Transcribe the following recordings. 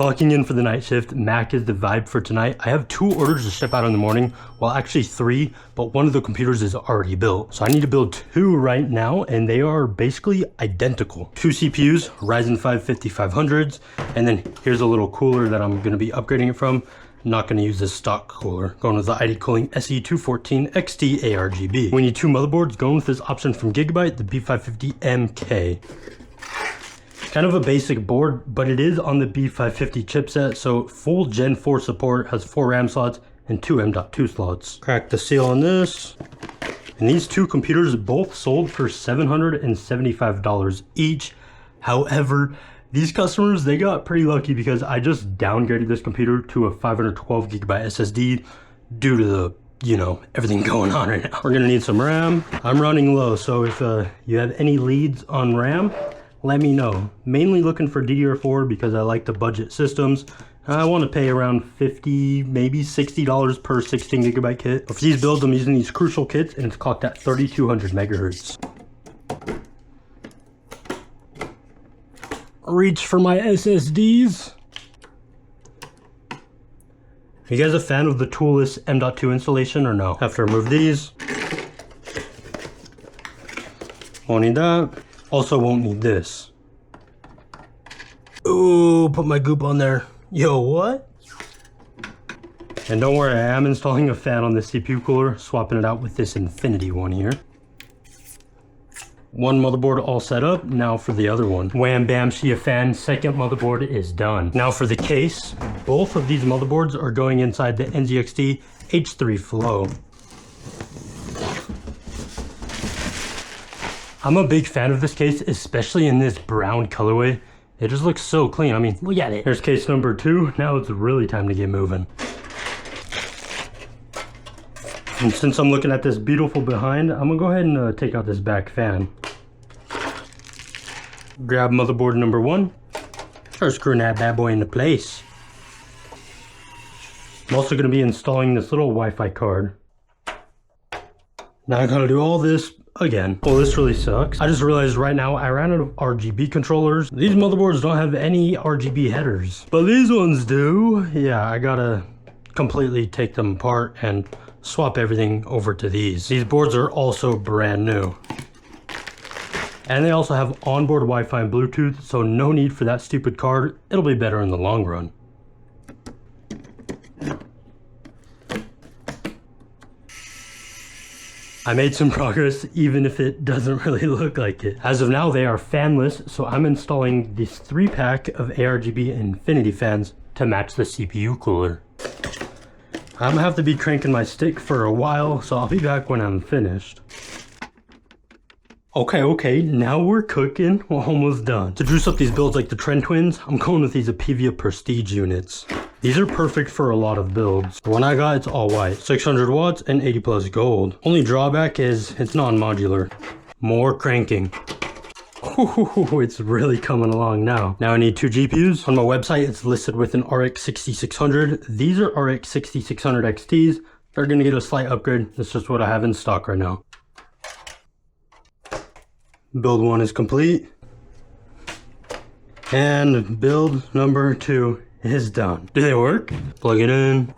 Clocking in for the night shift, Mac is the vibe for tonight. I have 2 orders to ship out in the morning, well actually 3, but one of the computers is already built. So I need to build 2 right now, and they are basically identical. 2 CPUs, Ryzen 5 5500s, and then here's a little cooler that I'm gonna be upgrading it from. Not gonna use this stock cooler. Going with the ID Cooling SE214 XT ARGB. We need 2 motherboards, going with this option from Gigabyte, the B550MK. Kind of a basic board, but it is on the B550 chipset, so full Gen 4 support, has 4 RAM slots and 2 M.2 slots. Crack the seal on this. And these 2 computers both sold for $775 each. However, these customers, they got pretty lucky because I just downgraded this computer to a 512 gigabyte SSD due to the, you know, everything going on right now. We're gonna need some RAM. I'm running low, so if you have any leads on RAM, let me know. Mainly looking for DDR4 because I like the budget systems. I want to pay around $50, maybe $60 per 16 gigabyte kit. But for these builds, I'm using these Crucial kits, and it's clocked at 3200 megahertz. Reach for my SSDs. Are you guys a fan of the toolless M.2 installation or no? Have to remove these. Won't need that. Also won't need this. Ooh, put my goop on there. Yo, what? And don't worry, I am installing a fan on the CPU cooler, swapping it out with this Infinity one here. One motherboard all set up, now for the other one. Wham bam, she a fan, second motherboard is done. Now for the case, both of these motherboards are going inside the NZXT H3 Flow. I'm a big fan of this case, especially in this brown colorway. It just looks so clean. I mean, look at it. Here's case number 2. Now it's really time to get moving. And since I'm looking at this beautiful behind, I'm gonna go ahead and take out this back fan. Grab motherboard number 1. Start screwing that bad boy into place. I'm also gonna be installing this little Wi-Fi card. Now I gotta do all this again. Well, this really sucks. I just realized right now I ran out of RGB controllers. These motherboards don't have any RGB headers, but these ones do. Yeah, I gotta completely take them apart and swap everything over to these. These boards are also brand new. And they also have onboard Wi-Fi and Bluetooth, so no need for that stupid card. It'll be better in the long run. I made some progress, even if it doesn't really look like it. As of now, they are fanless, so I'm installing this 3-pack of ARGB Infinity fans to match the CPU cooler. I'm gonna have to be cranking my stick for a while, so I'll be back when I'm finished. Okay, now we're cooking. We're almost done. To juice up these builds like the Trend Twins, I'm going with these Apivia Prestige units. These are perfect for a lot of builds. The one I got, it's all white, 600 watts and 80 plus gold. Only drawback is it's non-modular. More cranking. Ooh, it's really coming along now. Now I need 2 GPUs. On my website, it's listed with an RX 6600. These are RX 6600 XTs. They're gonna get a slight upgrade. That's just what I have in stock right now. Build 1 is complete. And build number 2 is done. Do they work? Plug it in.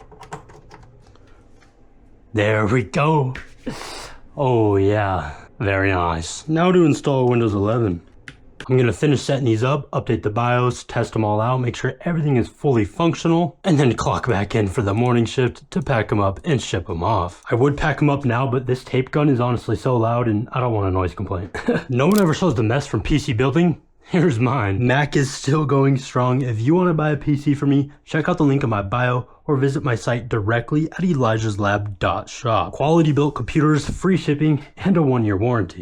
There we go. Oh yeah, very nice. Now to install Windows 11. I'm gonna finish setting these up, update the BIOS, test them all out, make sure everything is fully functional, and then clock back in for the morning shift to pack them up and ship them off. I would pack them up now, but this tape gun is honestly so loud and I don't want a noise complaint. No one ever shows the mess from PC building. Here's mine. Mac is still going strong. If you want to buy a PC from me, check out the link in my bio or visit my site directly at elijahslab.shop. Quality built computers, free shipping, and a 1-year warranty.